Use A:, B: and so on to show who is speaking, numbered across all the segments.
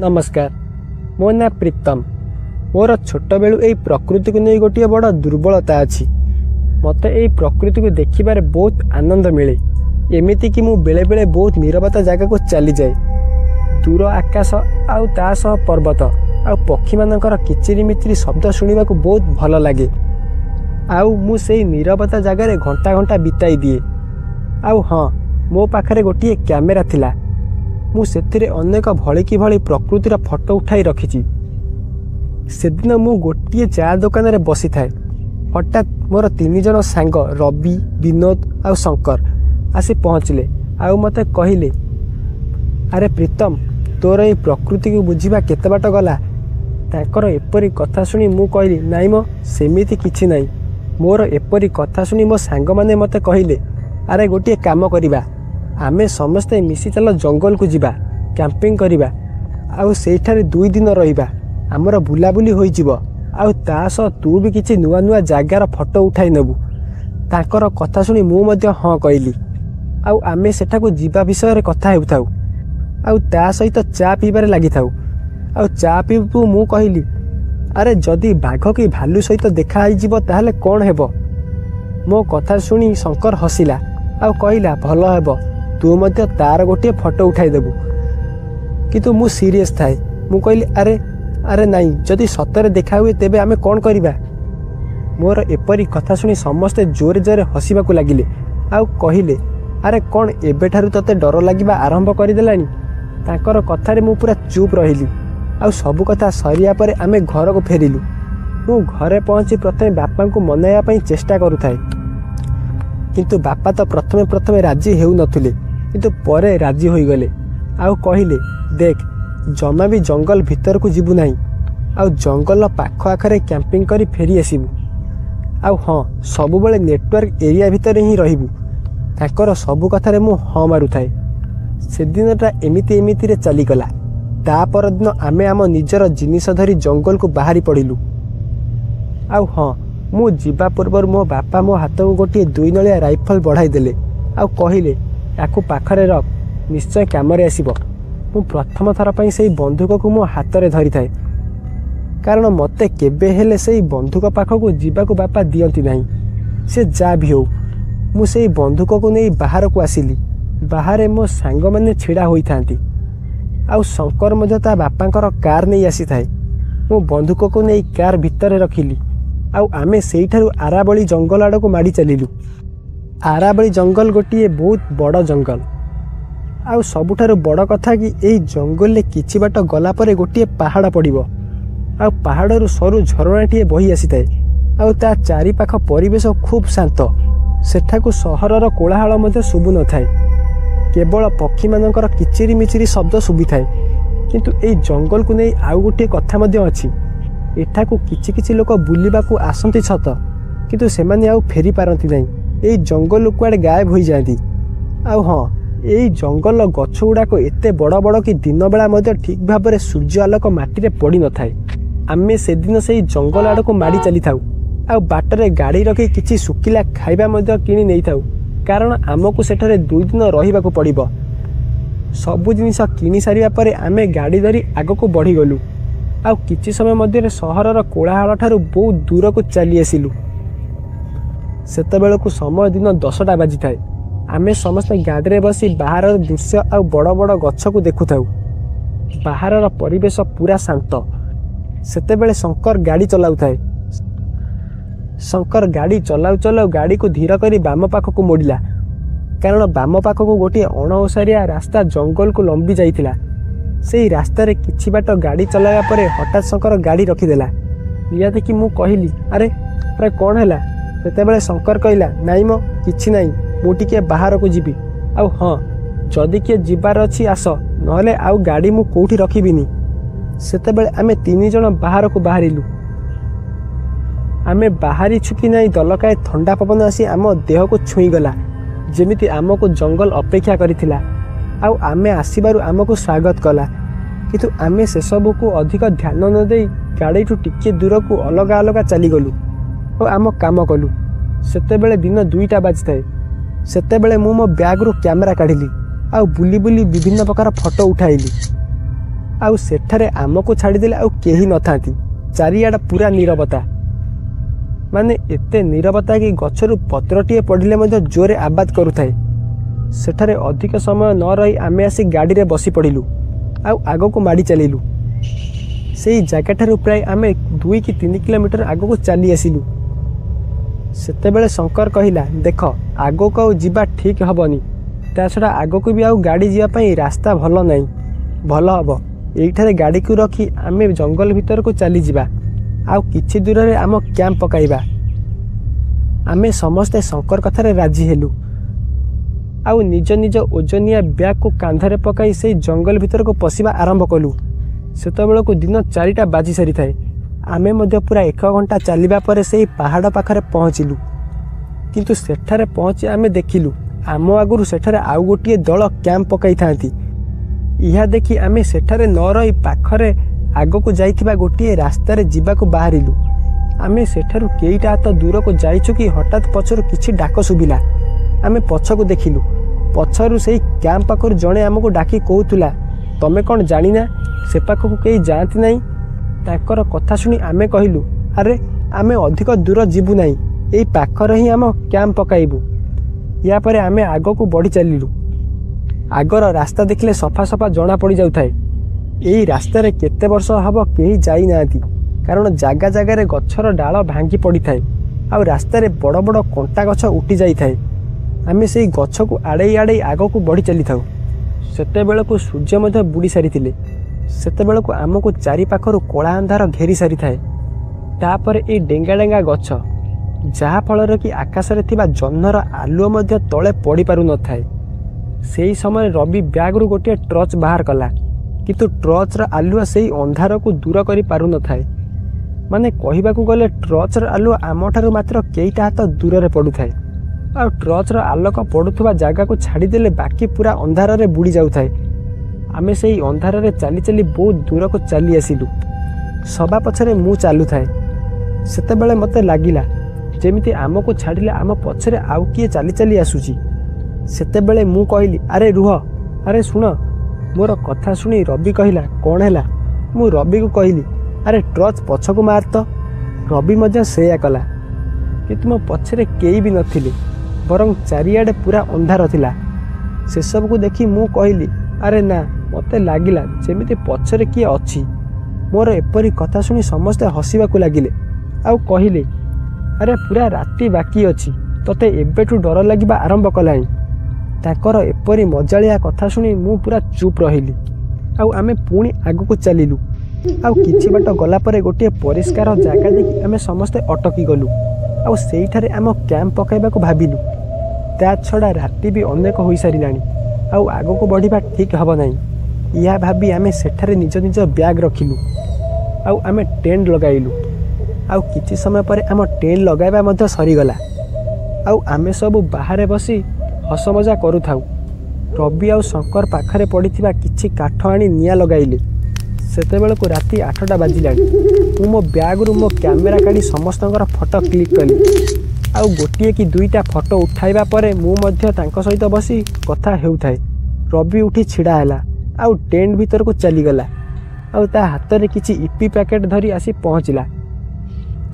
A: नमस्कार। मो ना प्रीतम। मोर छोट बेलू यही प्रकृति को नहीं गोटे बड़ दुर्बलता अच्छी। मत यही प्रकृति को देखिबार बहुत आनंद मिले। एमिति कि मु बेले बेले बहुत नीरवता जगह को चली जाए। दूर आकाश आउ ता सह पर्वत आउ पक्षी मानकर किचिरी मिचिरी शब्द शुणा बहुत भल लगे। आउ मु सेई नीरवता जगार घंटा घंटा बिताई दिए। आउ हाँ, मो पाखरे गोटे कैमेरा थिला। मु सेथिरे अनेक भलिकी भली प्रकृतिर फोटो उठाई रखिछि। सेदिन मु गोटे चा दुकान रे बसी थाए। हठात मोर 3 जन सांग रवि, विनोद आउ शंकर आसी पहुँचले। आउ मते कहिले, अरे प्रीतम, तोर ये प्रकृति को बुझीबा केते बाट गला। ताकर एपरी कथा सुनी मु कहली, नाई मो सेमिति किछि नाई। मोर एपरी कथा सुनी मो सांग माने मते कहिले, अरे गोटे काम करिबा, आमे समस्ते मिसी चल जंगल को जिबा, कैंपिंग करिबा, आउ सेठारे 2 दिन रहिबा। हमर बुलाबुली होई जिवो, आउ तास तू भी किछि नुआ नुआ जागार फोटो उठाई नेबु। ताकर कथा सुनी मु मध्य हाँ कहली। आउ आमे सेठाको जिबा विषय रे कथा हेउथाउ, आउ ता सहित चा पीबारे लागि थाउ। आउ चा पीबू मु कहली, अरे जदि बाघ की भालू सहित देखा आई जिवो ताहले कोन हेबो। मो कथा सुनी शंकर हसिला आउ कहला, भल हेबो, तू मध्य तार गोटे फोटो उठाई देबू। किंतु मु सीरियस थाए। मु कहली, अरे नाई, जदि सतरे देखा हुए तेबे आमे कोन करिबा। मोर एपरी कथा सुनी समस्ते जोरे जोरे हसिबाकू लागिले। आउ कहिले, अरे कोन एबेठारु तते डर लागिबा आरंभ करिदेलानी। ताकर कथारे मु पूरा चुप रहिली। आउ सब कथा सरिया परे आमे घर को फेरिलु। मु घरे पहुंची प्रथमे बापा को मनाइबा पई चेष्टा करुथाए। किंतु बापा तो प्रथमे राजी हेउ नथिले, किंतु परे राजी होई गले। आउ कहिले, देख, जमा भी जंगल भीतर को जीवु नाही। आउ जंगल पाख आखरे कैंपिंग करी फेरी आसीबु। आउ हाँ, सबु बेले नेटवर्क एरिया भीतर ही रहिबु। ताकर सबु कथारे मु हाँ मारुथाए। से दिनटा एमिति रे चली गला। ता पर दिन आमे आम निजर जिनिस धरी जंगल को बाहरी पड़िलु। आउ हाँ, मु जीवा पूर्व मो बापा मो हाथ को गोटे 2 नलिया राइफल बढ़ाई देले। आउ कहिले, याकू पाखरे रख, निश्चय कामरे आसीबो। मु प्रथम थर पई सेई बंदूक को मो हाथ रे धरी थाए, कारण मते केबे हेले सेई बंदूक पाख को जीवा को बापा दियंती नाही। से जा भी हो, मु सेई बंदूक को नहीं बाहर को आसिली। बाहरे मो सांग माने छिड़ा होई थांती। आउ शंकर मध्य ता बापांकर कार नहीं आसी थाए। मु बंदूक को नहीं कार भीतर रखिली। आउ आमे सेइठारु आराबली जंगल आड़ को माड़ी चलिलु। आराबली जंगल गोटे बहुत बड़ जंगल। आउ सबुठारु बड़ कथा कि एई जंगल ले किछि बाट गला परे गोटे पहाड़ पड़िबो। आउ पहाड़रू सरू झरणाटीए बही आसी थाए। आउ ता चारि पाख परिवेश खूब शांत। सेठाकू सहरर कोलाहल मध्य शुभु न थाए। केवल पक्षी मानकर किचिरी मिचिरी शब्द शुभी थाए। किंतु एई जंगल को नहीं आउ गोटे कथा मध्य अछि। एठाकू किछि किछि लोक बुलिबाकू आसंती छत, किंतु सेमाने आउ फेरी पारंती नाही। एई जंगल कुआडे गायब होई जांती। आउ हाँ, एई जंगल गछ गुड़ाक एते बड़ बड़ कि दिन बेला मध्य ठीक भाव में सूर्य आलोक माटी रे पड़ी न थाए। आमे से दिन सेई जंगल आड़ को माड़ी चली थाउ। आउ बाटरे गाड़ी रखी किछि सुकिला खाइबा मध्य किनी नै थाउ, कारण आमको सेठारे 2 दिन रहिबाकू पड़िबो। सबु जिनिस किनी सारिबा परे आमे गाड़ी धरी आगको बढ़ी गलु। आउ किछि समय मध्य सहरर कोलाहल ठारू बहुत दूर को चली आसिलु। सेतेबेलकू समय दिन 10टा बाजी थाए। आमे समस्त गाड़ी रे बसी बाहर दृश्य आउ बड़ बड़ गछ को देखु थाउ। बाहरर परिवेश पूरा शांत। सेतेबेले शंकर गाड़ी चलाउ थाए। शंकर गाड़ी चलाउ चलाउ गाड़ी को धीर करी बाम पाख को मोड़िला, कारण बाम पाख को गोटे अणओसारिया रास्ता जंगल को लंबी जाइथिला। सेई रास्ता रे किछि बाट गाड़ी चलाया परे हठात शंकर गाड़ी रखिदेला। या देखि मु कहली, अरे कोन हैला। सेतेबेले शंकर कहला, नाई मो किछि नाई, मु टिके बाहर को जीबी। आउ हाँ, जदि किए जिबार अछि आस, नहले आउ गाड़ी मु कोठी रखिबिनी। सेतेबेले आमे 3 जन बाहर को बाहरिलु। आमे बाहरी छुकी नहीं, दलकाए ठंडा पवन आसी आम देह को छुई गला, जेमिति आमको जंगल अपेक्षा करिथिला। आउ आमे आसीबारु आमको स्वागत कला। किंतु आमे से सब को अधिक ध्यान न देई गाड़ी टू टिके दूर को अलग अलग चली गलु और आम काम कलु। सेतेबेले दिन 2टा बाजी थाए। सेतेबेले मु मो बैग रु कैमेरा काढिली आउ बुली बुली विभिन्न प्रकार फोटो उठाइली। ଆଉ ସେଠାରେ ଆମକୁ ଛାଡ଼ିଦେଲେ ଆଉ କେହି ନଥାନ୍ତି। ଚାରିଆଡ଼ ପୁରା ନୀରବତା, ମାନେ ଏତେ ନୀରବତା କି ଗଛରୁ ପତ୍ରଟିଏ ପଡ଼ିଲେ ମଧ୍ୟ ଜୋରେ ଆବାଜ କରୁଥାଏ। ସେଠାରେ ଅଧିକ ସମୟ ନ ରହି ଆମେ ଆସି ଗାଡ଼ିରେ ବସି ପଡ଼ିଲୁ ଆଉ ଆଗକୁ ମାଡ଼ି ଚାଲିଲୁ। ସେଇ ଜାଗାଠାରୁ ପ୍ରାୟ ଆମେ 2 କି 3 କିଲୋମିଟର ଆଗକୁ ଚାଲି ଆସିଲୁ। ସେତେବେଳେ ଶଙ୍କର କହିଲା, ଦେଖ ଆଗକୁ ଆଉ ଯିବା ଠିକ୍ ହେବନି, ତା ଛଡ଼ା ଆଗକୁ ବି ଆଉ ଗାଡ଼ି ଯିବା ପାଇଁ ରାସ୍ତା ଭଲ ନାହିଁ। ଭଲ ହେବ ଏଇଠାରେ ଗାଡ଼ିକୁ ରଖି ଆମେ ଜଙ୍ଗଲ ଭିତରକୁ ଚାଲିଯିବା, ଆଉ କିଛି ଦୂରରେ ଆମ କ୍ୟାମ୍ପ ପକାଇବା। ଆମେ ସମସ୍ତେ ଶଙ୍କର କଥାରେ ରାଜି ହେଲୁ ଆଉ ନିଜ ନିଜ ଓଜନିଆ ବ୍ୟାଗକୁ କାନ୍ଧରେ ପକାଇ ସେଇ ଜଙ୍ଗଲ ଭିତରକୁ ପଶିବା ଆରମ୍ଭ କଲୁ। ସେତେବେଳକୁ ଦିନ 4ଟା ବାଜି ସାରିଥାଏ। ଆମେ ମଧ୍ୟ ପୁରା 1 ଘଣ୍ଟା ଚାଲିବା ପରେ ସେଇ ପାହାଡ଼ ପାଖରେ ପହଞ୍ଚିଲୁ। କିନ୍ତୁ ସେଠାରେ ପହଞ୍ଚି ଆମେ ଦେଖିଲୁ ଆମ ଆଗରୁ ସେଠାରେ ଆଉ ଗୋଟିଏ ଦଳ କ୍ୟାମ୍ପ ପକାଇଥାନ୍ତି। ଏହା ଦେଖି ଆମେ ସେଠାରେ ନ ରହି ପାଖରେ ଆଗକୁ ଯାଇଥିବା ଗୋଟିଏ ରାସ୍ତାରେ ଯିବାକୁ ବାହାରିଲୁ। ଆମେ ସେଠାରୁ କେଇଟା ହାତ ଦୂରକୁ ଯାଇଛୁ କି ହଠାତ୍ ପଛରୁ କିଛି ଡାକ ଶୁଭିଲା। ଆମେ ପଛକୁ ଦେଖିଲୁ, ପଛରୁ ସେଇ କ୍ୟାମ୍ପ ପାଖରୁ ଜଣେ ଆମକୁ ଡାକି କହୁଥିଲା, ତମେ କ'ଣ ଜାଣିନା ସେ ପାଖକୁ କେହି ଯାଆନ୍ତି ନାହିଁ? ତାଙ୍କର କଥା ଶୁଣି ଆମେ କହିଲୁ, ଆରେ ଆମେ ଅଧିକ ଦୂର ଯିବୁ ନାହିଁ, ଏଇ ପାଖରେ ହିଁ ଆମ କ୍ୟାମ୍ପ ପକାଇବୁ। ୟା ପରେ ଆମେ ଆଗକୁ ବଢ଼ି ଚାଲିଲୁ। ଆଗର ରାସ୍ତା ଦେଖିଲେ ସଫା ସଫା ଜଣା ପଡ଼ିଯାଉଥାଏ। ଏଇ ରାସ୍ତାରେ କେତେ ବର୍ଷ ହେବ କେହି ଯାଇନାହାନ୍ତି, କାରଣ ଜାଗା ଜାଗାରେ ଗଛର ଡାଳ ଭାଙ୍ଗି ପଡ଼ିଥାଏ ଆଉ ରାସ୍ତାରେ ବଡ଼ ବଡ଼ କଣ୍ଟା ଗଛ ଉଠି ଯାଇଥାଏ। ଆମେ ସେଇ ଗଛକୁ ଆଡ଼େଇ ଆଡ଼େଇ ଆଗକୁ ବଢ଼ି ଚାଲିଥାଉ। ସେତେବେଳକୁ ସୂର୍ଯ୍ୟ ମଧ୍ୟ ବୁଡ଼ି ସାରିଥିଲେ। ସେତେବେଳକୁ ଆମକୁ ଚାରିପାଖରୁ କଳା ଅନ୍ଧାର ଘେରି ସାରିଥାଏ। ତାପରେ ଏଇ ଡେଙ୍ଗା ଡେଙ୍ଗା ଗଛ, ଯାହାଫଳରେ କି ଆକାଶରେ ଥିବା ଜହ୍ନର ଆଲୁଅ ମଧ୍ୟ ତଳେ ପଡ଼ିପାରୁନଥାଏ। ସେହି ସମୟରେ ରବି ବ୍ୟାଗରୁ ଗୋଟିଏ ଟର୍ଚ୍ଚ ବାହାର କଲା, କିନ୍ତୁ ଟର୍ଚ୍ଚର ଆଲୁଅ ସେହି ଅନ୍ଧାରକୁ ଦୂର କରିପାରୁନଥାଏ। ମାନେ କହିବାକୁ ଗଲେ ଟର୍ଚ୍ଚର ଆଲୁଅ ଆମଠାରୁ ମାତ୍ର କେଇଟା ହାତ ଦୂରରେ ପଡ଼ୁଥାଏ ଆଉ ଟର୍ଚ୍ଚର ଆଲୋକ ପଡ଼ୁଥିବା ଜାଗାକୁ ଛାଡ଼ିଦେଲେ ବାକି ପୁରା ଅନ୍ଧାରରେ ବୁଡ଼ି ଯାଉଥାଏ। ଆମେ ସେହି ଅନ୍ଧାରରେ ଚାଲି ଚାଲି ବହୁତ ଦୂରକୁ ଚାଲି ଆସିଲୁ। ସବା ପଛରେ ମୁଁ ଚାଲୁଥାଏ। ସେତେବେଳେ ମୋତେ ଲାଗିଲା ଯେମିତି ଆମକୁ ଛାଡ଼ିଲେ ଆମ ପଛରେ ଆଉ କିଏ ଚାଲି ଚାଲି ଆସୁଛି। ସେତେବେଳେ ମୁଁ କହିଲି, ଆରେ ରୁହ, ଆରେ ଶୁଣ। ମୋର କଥା ଶୁଣି ରବି କହିଲା, କ'ଣ ହେଲା? ମୁଁ ରବିକୁ କହିଲି, ଆରେ ଟର୍ଚ୍ଚ ପଛକୁ ମାର ତ। ରବି ମଧ୍ୟ ସେଇଆ କଲା, କିନ୍ତୁ ମୋ ପଛରେ କେହି ବି ନଥିଲେ, ବରଂ ଚାରିଆଡ଼େ ପୁରା ଅନ୍ଧାର ଥିଲା। ସେସବୁକୁ ଦେଖି ମୁଁ କହିଲି, ଆରେ ନା, ମୋତେ ଲାଗିଲା ଯେମିତି ପଛରେ କିଏ ଅଛି। ମୋର ଏପରି କଥା ଶୁଣି ସମସ୍ତେ ହସିବାକୁ ଲାଗିଲେ ଆଉ କହିଲେ, ଆରେ ପୁରା ରାତି ବାକି ଅଛି, ତୋତେ ଏବେଠୁ ଡର ଲାଗିବା ଆରମ୍ଭ କଲାଣି। ତାଙ୍କର ଏପରି ମଜାଳିଆ କଥା ଶୁଣି ମୁଁ ପୁରା ଚୁପ୍ ରହିଲି ଆଉ ଆମେ ପୁଣି ଆଗକୁ ଚାଲିଲୁ। ଆଉ କିଛି ବାଟ ଗଲା ପରେ ଗୋଟିଏ ପରିଷ୍କାର ଜାଗା ଦେଖି ଆମେ ସମସ୍ତେ ଅଟକି ଗଲୁ ଆଉ ସେଇଠାରେ ଆମ କ୍ୟାମ୍ପ ପକାଇବାକୁ ଭାବିଲୁ। ତା ଛଡ଼ା ରାତି ବି ଅନେକ ହୋଇସାରିଲାଣି ଆଉ ଆଗକୁ ବଢ଼ିବା ଠିକ୍ ହେବ ନାହିଁ। ଏହା ଭାବି ଆମେ ସେଠାରେ ନିଜ ନିଜ ବ୍ୟାଗ୍ ରଖିଲୁ ଆଉ ଆମେ ଟେଣ୍ଟ ଲଗାଇଲୁ। ଆଉ କିଛି ସମୟ ପରେ ଆମ ଟେଣ୍ଟ ଲଗାଇବା ମଧ୍ୟ ସରିଗଲା ଆଉ ଆମେ ସବୁ ବାହାରେ ବସି ହସ ମଜା କରୁଥାଉ। ରବି ଆଉ ଶଙ୍କର ପାଖରେ ପଡ଼ିଥିବା କିଛି କାଠ ଆଣି ନିଆଁ ଲଗାଇଲେ। ସେତେବେଳକୁ ରାତି 8ଟା ବାଜିଲାଣି। ମୁଁ ମୋ ବ୍ୟାଗରୁ ମୋ କ୍ୟାମେରା କାଢ଼ି ସମସ୍ତଙ୍କର ଫଟୋ କ୍ଲିକ୍ କଲି ଆଉ ଗୋଟିଏ କି 2ଟା ଫଟୋ ଉଠାଇବା ପରେ ମୁଁ ମଧ୍ୟ ତାଙ୍କ ସହିତ ବସି କଥା ହେଉଥାଏ। ରବି ଉଠି ଛିଡ଼ା ହେଲା ଆଉ ଟେଣ୍ଟ ଭିତରକୁ ଚାଲିଗଲା ଆଉ ତା ହାତରେ କିଛି ଇପି ପ୍ୟାକେଟ୍ ଧରି ଆସି ପହଞ୍ଚିଲା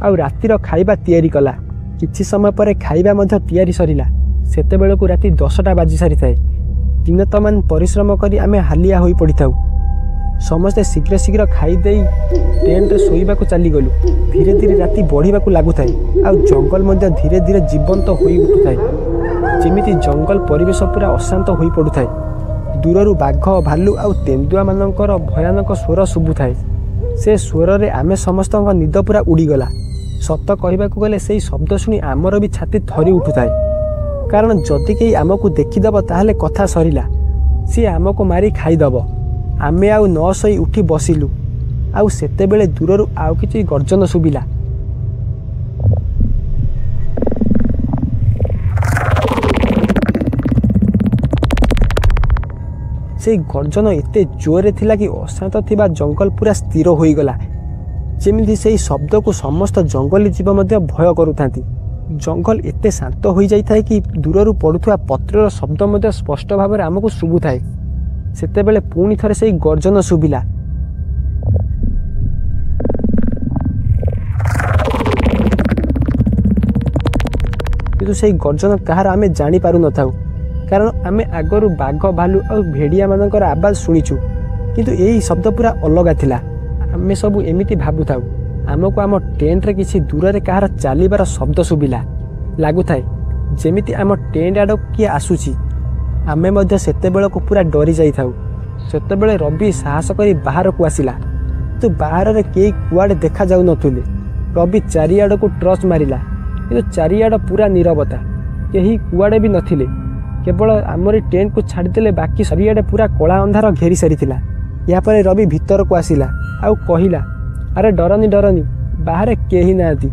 A: ଆଉ ରାତିର ଖାଇବା ତିଆରି କଲା। କିଛି ସମୟ ପରେ ଖାଇବା ମଧ୍ୟ ତିଆରି ସରିଲା। ସେତେବେଳକୁ ରାତି 10ଟା ବାଜି ସାରିଥାଏ। ଦିନ ତମାମ ପରିଶ୍ରମ କରି ଆମେ ହାଲିଆ ହୋଇ ପଡ଼ିଥାଉ। ସମସ୍ତେ ଶୀଘ୍ର ଶୀଘ୍ର ଖାଇଦେଇ ଟେଣ୍ଟରେ ଶୋଇବାକୁ ଚାଲିଗଲୁ। ଧୀରେ ଧୀରେ ରାତି ବଢ଼ିବାକୁ ଲାଗୁଥାଏ ଆଉ ଜଙ୍ଗଲ ମଧ୍ୟ ଧୀରେ ଧୀରେ ଜୀବନ୍ତ ହୋଇ ଉଠୁଥାଏ। ଯେମିତି ଜଙ୍ଗଲ ପରିବେଶ ପୁରା ଅଶାନ୍ତ ହୋଇ ପଡ଼ୁଥାଏ। ଦୂରରୁ ବାଘ, ଭାଲୁ ଆଉ ତେନ୍ଦୁଆମାନଙ୍କର ଭୟାନକ ସ୍ୱର ଶୁଭୁଥାଏ। ସେ ସ୍ୱରରେ ଆମେ ସମସ୍ତଙ୍କ ନିଦ ପୁରା ଉଡ଼ିଗଲା। ସତ କହିବାକୁ ଗଲେ ସେଇ ଶବ୍ଦ ଶୁଣି ଆମର ବି ଛାତି ଥରି ଉଠୁଥାଏ, କାରଣ ଯଦି କେହି ଆମକୁ ଦେଖିଦେବ ତାହେଲେ କଥା ସରିଲା, ସିଏ ଆମକୁ ମାରି ଖାଇଦେବ। ଆମେ ଆଉ ନ ଶୋଇ ଉଠି ବସିଲୁ ଆଉ ସେତେବେଳେ ଦୂରରୁ ଆଉ କିଛି ଗର୍ଜନ ଶୁଭିଲା। ସେଇ ଗର୍ଜନ ଏତେ ଜୋରରେ ଥିଲା କି ଅଶାନ୍ତ ଥିବା ଜଙ୍ଗଲ ପୁରା ସ୍ଥିର ହୋଇଗଲା। ଯେମିତି ସେହି ଶବ୍ଦକୁ ସମସ୍ତ ଜଙ୍ଗଲୀ ଜୀବ ମଧ୍ୟ ଭୟ କରୁଥାନ୍ତି। ଜଙ୍ଗଲ ଏତେ ଶାନ୍ତ ହୋଇଯାଇଥାଏ କି ଦୂରରୁ ପଡ଼ୁଥିବା ପତ୍ରର ଶବ୍ଦ ମଧ୍ୟ ସ୍ପଷ୍ଟ ଭାବରେ ଆମକୁ ଶୁଭୁଥାଏ। ସେତେବେଳେ ପୁଣି ଥରେ ସେଇ ଗର୍ଜନ ଶୁଭିଲା କିନ୍ତୁ ସେଇ ଗର୍ଜନ କାହାର ଆମେ ଜାଣିପାରୁନଥାଉ, କାରଣ ଆମେ ଆଗରୁ ବାଘ, ଭାଲୁ ଆଉ ଭେଡ଼ିଆମାନଙ୍କର ଆବାଜ ଶୁଣିଛୁ, କିନ୍ତୁ ଏଇ ଶବ୍ଦ ପୁରା ଅଲଗା ଥିଲା। ଆମେ ସବୁ ଏମିତି ଭାବୁଥାଉ, ଆମକୁ ଆମ ଟେଣ୍ଟରେ କିଛି ଦୂରରେ କାହାର ଚାଲିବାର ଶବ୍ଦ ଶୁଭିଲା। ଲାଗୁଥାଏ ଯେମିତି ଆମ ଟେଣ୍ଟ ଆଡ଼କୁ କିଏ ଆସୁଛି। ଆମେ ମଧ୍ୟ ସେତେବେଳକୁ ପୁରା ଡରି ଯାଇଥାଉ। ସେତେବେଳେ ରବି ସାହସ କରି ବାହାରକୁ ଆସିଲା, କିନ୍ତୁ ବାହାରରେ କେହି କୁଆଡ଼େ ଦେଖାଯାଉନଥିଲେ। ରବି ଚାରିଆଡ଼କୁ ଟର୍ଚ୍ଚ ମାରିଲା, କିନ୍ତୁ ଚାରିଆଡ଼ ପୁରା ନୀରବତା, କେହି କୁଆଡ଼େ ବି ନଥିଲେ। କେବଳ ଆମରି ଟେଣ୍ଟକୁ ଛାଡ଼ିଦେଲେ ବାକି ଚାରିଆଡ଼େ ପୁରା କଳା ଅନ୍ଧାର ଘେରି ସାରିଥିଲା। ଏହାପରେ ରବି ଭିତରକୁ ଆସିଲା ଆଉ କହିଲା, ଆରେ ଡରନି ଡରନି, ବାହାରେ କେହି ନାହାନ୍ତି।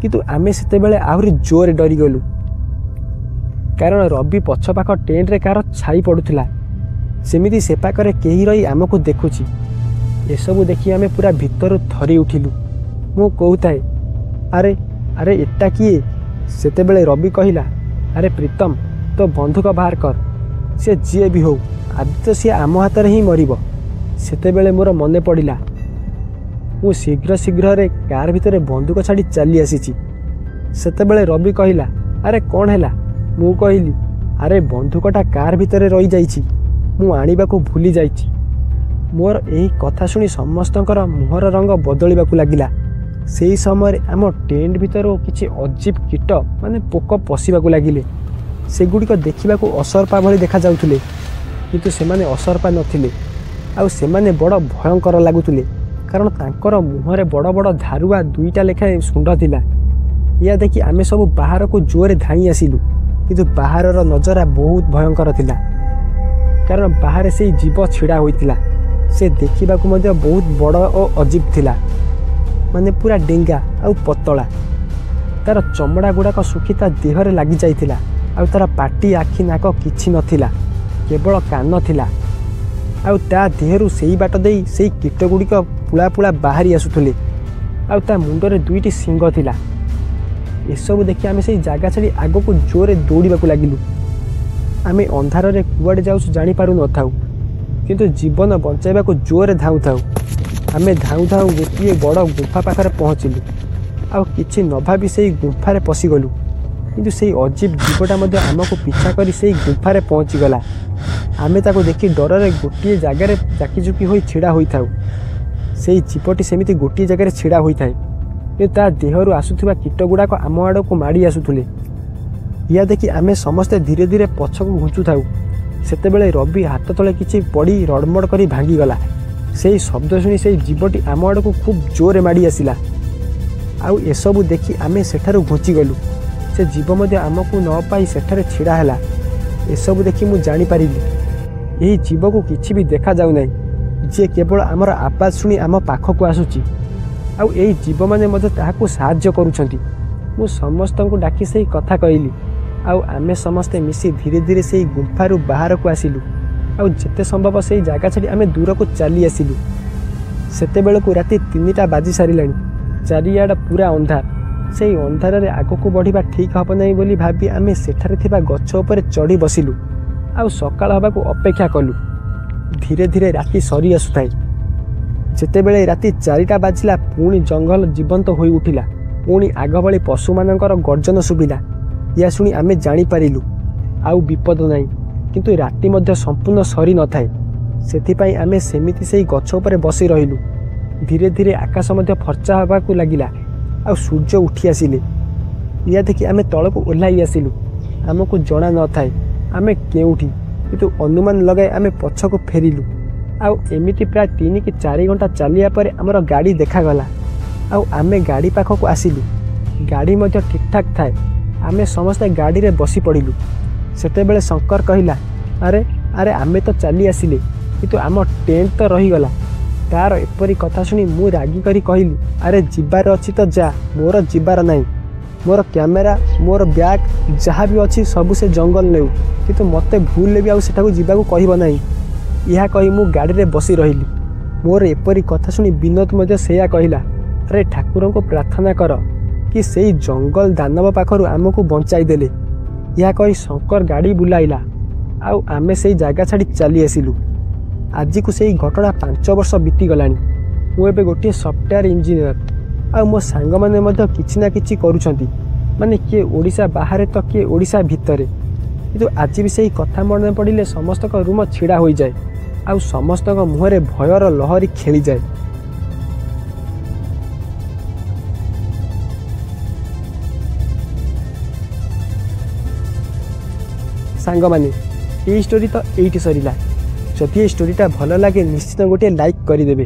A: କିନ୍ତୁ ଆମେ ସେତେବେଳେ ଆହୁରି ଜୋରରେ ଡରିଗଲୁ, କାରଣ ରବି ପଛପାଖ ଟେଣ୍ଟରେ କାହାର ଛାଇ ପଡ଼ୁଥିଲା, ସେମିତି ସେ ପାଖରେ କେହି ରହି ଆମକୁ ଦେଖୁଛି। ଏସବୁ ଦେଖି ଆମେ ପୁରା ଭିତରୁ ଥରି ଉଠିଲୁ। ମୁଁ କହୁଥାଏ, ଆରେ ଆରେ ଏଟା କିଏ? ସେତେବେଳେ ରବି କହିଲା, ଆରେ ପ୍ରୀତମ, ତୋ ବନ୍ଧୁକ ବାହାର କର। ସେ ଯିଏ ବି ହଉ, ଆଜି ତ ସିଏ ଆମ ହାତରେ ହିଁ ମରିବ। ସେତେବେଳେ ମୋର ମନେ ପଡ଼ିଲା, ମୁଁ ଶୀଘ୍ରରେ କାର୍ ଭିତରେ ବନ୍ଧୁକ ଛାଡ଼ି ଚାଲି ଆସିଛି। ସେତେବେଳେ ରବି କହିଲା, ଆରେ କ'ଣ ହେଲା? ମୁଁ କହିଲି, ଆରେ ବନ୍ଧୁକଟା କାର୍ ଭିତରେ ରହିଯାଇଛି, ମୁଁ ଆଣିବାକୁ ଭୁଲି ଯାଇଛି। ମୋର ଏହି କଥା ଶୁଣି ସମସ୍ତଙ୍କର ମୁହଁର ରଙ୍ଗ ବଦଳିବାକୁ ଲାଗିଲା। ସେହି ସମୟରେ ଆମ ଟେଣ୍ଟ ଭିତରୁ କିଛି ଅଜୀବ କୀଟ ମାନେ ପୋକ ପଶିବାକୁ ଲାଗିଲେ। ସେଗୁଡ଼ିକ ଦେଖିବାକୁ ଅସରପା ଭଳି ଦେଖାଯାଉଥିଲେ, କିନ୍ତୁ ସେମାନେ ଅସରପା ନଥିଲେ, ଆଉ ସେମାନେ ବଡ଼ ଭୟଙ୍କର ଲାଗୁଥିଲେ, କାରଣ ତାଙ୍କର ମୁହଁରେ ବଡ଼ ବଡ଼ ଧାରୁଆ 2ଟା ଲେଖାଏଁ ଶୁଣ୍ଢ ଥିଲା। ଏହା ଦେଖି ଆମେ ସବୁ ବାହାରକୁ ଜୋରରେ ଧାଇଁ ଆସିଲୁ, କିନ୍ତୁ ବାହାରର ନଜରା ବହୁତ ଭୟଙ୍କର ଥିଲା, କାରଣ ବାହାରେ ସେଇ ଜୀବ ଛିଡ଼ା ହୋଇଥିଲା। ସେ ଦେଖିବାକୁ ମଧ୍ୟ ବହୁତ ବଡ଼ ଓ ଅଜୀବ ଥିଲା, ମାନେ ପୁରା ଡେଙ୍ଗା ଆଉ ପତଳା। ତା'ର ଚମଡ଼ା ଗୁଡ଼ାକ ଶୁଖି ତା ଦେହରେ ଲାଗିଯାଇଥିଲା, ଆଉ ତା'ର ପାଟି, ଆଖି, ନାକ କିଛି ନଥିଲା, କେବଳ କାନ ଥିଲା। ଆଉ ତା ଦେହରୁ ସେଇ ବାଟ ଦେଇ ସେଇ କୀଟଗୁଡ଼ିକ ପୁଳା ପୁଳା ବାହାରି ଆସୁଥିଲେ, ଆଉ ତା ମୁଣ୍ଡରେ 2ଟି ଶିଙ୍ଗ ଥିଲା। ଏସବୁ ଦେଖି ଆମେ ସେଇ ଜାଗା ଛାଡ଼ି ଆଗକୁ ଜୋରରେ ଦୌଡ଼ିବାକୁ ଲାଗିଲୁ। ଆମେ ଅନ୍ଧାରରେ କୁଆଡ଼େ ଯାଉଛୁ ଜାଣିପାରୁନଥାଉ, କିନ୍ତୁ ଜୀବନ ବଞ୍ଚାଇବାକୁ ଜୋରରେ ଧାଉଁଥାଉ। ଆମେ ଧାଉଁ ଧାଉଁ ଗୋଟିଏ ବଡ଼ ଗୁମ୍ଫା ପାଖରେ ପହଞ୍ଚିଲୁ, ଆଉ କିଛି ନ ଭାବି ସେଇ ଗୁମ୍ଫାରେ ପଶିଗଲୁ। କିନ୍ତୁ ସେଇ ଅଜୀବ ଜୀବଟା ମଧ୍ୟ ଆମକୁ ପିଛା କରି ସେଇ ଗୁମ୍ଫାରେ ପହଞ୍ଚିଗଲା। ଆମେ ତାକୁ ଦେଖି ଡରରେ ଗୋଟିଏ ଜାଗାରେ ଜାକିଜୁକି ହୋଇ ଛିଡ଼ା ହୋଇଥାଉ। ସେଇ ଜୀବଟି ସେମିତି ଗୋଟିଏ ଜାଗାରେ ଛିଡ଼ା ହୋଇଥାଏ, କିନ୍ତୁ ତା ଦେହରୁ ଆସୁଥିବା କୀଟଗୁଡ଼ାକ ଆମ ଆଡ଼କୁ ମାଡ଼ି ଆସୁଥିଲେ। ଏହା ଦେଖି ଆମେ ସମସ୍ତେ ଧୀରେ ଧୀରେ ପଛକୁ ଘୁଞ୍ଚୁଥାଉ। ସେତେବେଳେ ରବି ହାତ ତଳେ କିଛି ପଡ଼ି ରଡ଼ମଡ଼ କରି ଭାଙ୍ଗିଗଲା। ସେହି ଶବ୍ଦ ଶୁଣି ସେହି ଜୀବଟି ଆମ ଆଡ଼କୁ ଖୁବ୍ ଜୋରରେ ମାଡ଼ି ଆସିଲା, ଆଉ ଏସବୁ ଦେଖି ଆମେ ସେଠାରୁ ଘୁଞ୍ଚିଗଲୁ। ସେ ଜୀବ ମଧ୍ୟ ଆମକୁ ନ ପାଇ ସେଠାରେ ଛିଡ଼ା ହେଲା। ଏସବୁ ଦେଖି ମୁଁ ଜାଣିପାରିଲି, ଏହି ଜୀବକୁ କିଛି ବି ଦେଖାଯାଉନାହିଁ, ଯିଏ କେବଳ ଆମର ଆବାଜ ଶୁଣି ଆମ ପାଖକୁ ଆସୁଛି, ଆଉ ଏହି ଜୀବମାନେ ମଧ୍ୟ ତାହାକୁ ସାହାଯ୍ୟ କରୁଛନ୍ତି। ମୁଁ ସମସ୍ତଙ୍କୁ ଡାକି ସେହି କଥା କହିଲି, ଆଉ ଆମେ ସମସ୍ତେ ମିଶି ଧୀରେ ଧୀରେ ସେହି ଗୁମ୍ଫାରୁ ବାହାରକୁ ଆସିଲୁ, ଆଉ ଯେତେ ସମ୍ଭବ ସେହି ଜାଗା ଛାଡ଼ି ଆମେ ଦୂରକୁ ଚାଲି ଆସିଲୁ। ସେତେବେଳକୁ ରାତି 3ଟା ବାଜି ସାରିଲାଣି। ଚାରିଆଡ଼ ପୁରା ଅନ୍ଧାର। ସେହି ଅନ୍ଧାରରେ ଆଗକୁ ବଢ଼ିବା ଠିକ୍ ହେବ ନାହିଁ ବୋଲି ଭାବି ଆମେ ସେଠାରେ ଥିବା ଗଛ ଉପରେ ଚଢ଼ି ବସିଲୁ, ଆଉ ସକାଳ ହେବାକୁ ଅପେକ୍ଷା କଲୁ। ଧୀରେ ଧୀରେ ରାତି ସରି ଆସୁଥାଏ। ଯେତେବେଳେ ରାତି 4ଟା ବାଜିଲା, ପୁଣି ଜଙ୍ଗଲ ଜୀବନ୍ତ ହୋଇ ଉଠିଲା। ପୁଣି ଆଗ ଭଳି ପଶୁମାନଙ୍କର ଗର୍ଜନ ଶୁଭିଲା। ଏହା ଶୁଣି ଆମେ ଜାଣିପାରିଲୁ ଆଉ ବିପଦ ନାହିଁ, କିନ୍ତୁ ରାତି ମଧ୍ୟ ସମ୍ପୂର୍ଣ୍ଣ ସରି ନଥାଏ। ସେଥିପାଇଁ ଆମେ ସେମିତି ସେଇ ଗଛ ଉପରେ ବସି ରହିଲୁ। ଧୀରେ ଧୀରେ ଆକାଶ ମଧ୍ୟ ଫର୍ଚ୍ଚା ହେବାକୁ ଲାଗିଲା, ଆଉ ସୂର୍ଯ୍ୟ ଉଠି ଆସିଲେ। ଏହା ଦେଖି ଆମେ ତଳକୁ ଓହ୍ଲାଇ ଆସିଲୁ। ଆମକୁ ଜଣା ନଥାଏ ଆମେ କେଉଁଠି, କିନ୍ତୁ ଅନୁମାନ ଲଗାଇ ଆମେ ପଛକୁ ଫେରିଲୁ। ଆଉ ଏମିତି ପ୍ରାୟ 3 କି 4 ଘଣ୍ଟା ଚାଲିବା ପରେ ଆମର ଗାଡ଼ି ଦେଖାଗଲା, ଆଉ ଆମେ ଗାଡ଼ି ପାଖକୁ ଆସିଲୁ। ଗାଡ଼ି ମଧ୍ୟ ଠିକ୍ଠାକ୍ ଥାଏ। ଆମେ ସମସ୍ତେ ଗାଡ଼ିରେ ବସି ପଡ଼ିଲୁ। ସେତେବେଳେ ଶଙ୍କର କହିଲା, ଆରେ ଆରେ ଆମେ ତ ଚାଲି ଆସିଲେ, କିନ୍ତୁ ଆମ ଟେଣ୍ଟ ତ ରହିଗଲା। ତା'ର ଏପରି କଥା ଶୁଣି ମୁଁ ରାଗି କରି କହିଲି, ଆରେ ଯିବାର ଅଛି ତ ଯା, ମୋର ଯିବାର ନାହିଁ। ମୋର କ୍ୟାମେରା, ମୋର ବ୍ୟାଗ୍ ଯାହା ବି ଅଛି ସବୁ ସେ ଜଙ୍ଗଲ ନେଉ, କିନ୍ତୁ ମୋତେ ଭୁଲରେ ବି ଆଉ ସେଠାକୁ ଯିବାକୁ କହିବ ନାହିଁ। ଏହା କହି ମୁଁ ଗାଡ଼ିରେ ବସି ରହିଲି। ମୋର ଏପରି କଥା ଶୁଣି ବିନୋଦ ମଧ୍ୟ ସେଇଆ କହିଲା, ଆରେ ଠାକୁରଙ୍କୁ ପ୍ରାର୍ଥନା କର କି ସେଇ ଜଙ୍ଗଲ ଦାନବ ପାଖରୁ ଆମକୁ ବଞ୍ଚାଇ ଦେଲେ। ଏହା କହି ଶଙ୍କର ଗାଡ଼ି ବୁଲାଇଲା, ଆଉ ଆମେ ସେଇ ଜାଗା ଛାଡ଼ି ଚାଲି ଆସିଲୁ। ଆଜିକୁ ସେଇ ଘଟଣା 5 ବର୍ଷ ବିତିଗଲାଣି। ମୁଁ ଏବେ ଗୋଟିଏ ସଫ୍ଟୱେୟାର ଇଞ୍ଜିନିୟର, ଆଉ ମୋ ସାଙ୍ଗମାନେ ମଧ୍ୟ କିଛି ନା କିଛି କରୁଛନ୍ତି। ମାନେ କିଏ ଓଡ଼ିଶା ବାହାରେ ତ କିଏ ଓଡ଼ିଶା ଭିତରେ। କିନ୍ତୁ ଆଜି ବି ସେହି କଥା ମନେ ପଡ଼ିଲେ ସମସ୍ତଙ୍କ ରୁମ ଛିଡ଼ା ହୋଇଯାଏ ଆଉ ସମସ୍ତଙ୍କ ମୁହଁରେ ଭୟର ଲହରୀ ଖେଳିଯାଏ। ସାଙ୍ଗମାନେ, এই ଷ୍ଟୋରି ତ ଏଇଠି ସରିଲା। ଯଦି ଏ ଷ୍ଟୋରିଟା ଭଲ ଲାଗେ ନିଶ୍ଚିତ ଗୋଟିଏ ଲାଇକ୍ କରିଦେବେ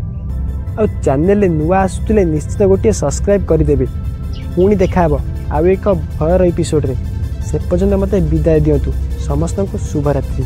A: ଆଉ ଚ୍ୟାନେଲରେ ନୂଆ ଆସୁଥିଲେ ନିଶ୍ଚିତ ଗୋଟିଏ ସବସ୍କ୍ରାଇବ୍ କରିଦେବେ। ପୁଣି ଦେଖାହେବ ଆଉ ଏକ ଭୟର ଏପିସୋଡ଼ରେ। ସେ ପର୍ଯ୍ୟନ୍ତ ମୋତେ ବିଦାୟ ଦିଅନ୍ତୁ। ସମସ୍ତଙ୍କୁ ଶୁଭରାତ୍ରି।